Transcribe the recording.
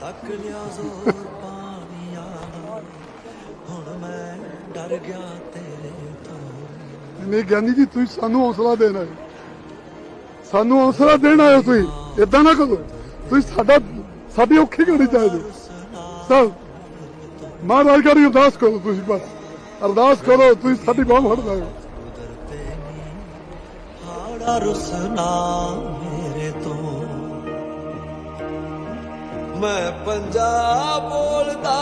ਤੱਕ ਲਿਆ ਜ਼ੋਰ ਪਾਣੀਆਂ ਹੁਣ ਮੈਂ ਡਰ ਗਿਆ ਤੇਰੇ ਤੋਂ। ਨਹੀਂ ਗਿਆਨੀ ਜੀ ਤੁਸੀਂ ਸਾਨੂੰ ਹੌਸਲਾ ਦੇਣਾ ਹੈ, ਸਾਨੂੰ ਹੌਸਲਾ ਦੇਣ ਆਏ ਹੋ ਤੁਸੀਂ, ਏਦਾਂ ਨਾ ਕਰੋ। ਤੁਸੀਂ ਸਾਡੀ ਔਖੀ ਕਰਨੀ ਚਾਹੀਦੀ ਸਰ। ਮਹਾਰਾਜ ਕਰੀ ਅਰਦਾਸ ਕਰੋ, ਤੁਸੀਂ ਬਸ ਅਰਦਾਸ ਕਰੋ, ਤੁਸੀਂ ਸਾਡੀ ਬਾਂਹ ਫੜ ਲਓ। ਹਾੜਾ ਰੁਸਨਾ ਮੇਰੇ ਤੋਂ, ਮੈਂ ਪੰਜਾਬ ਬੋਲਦਾ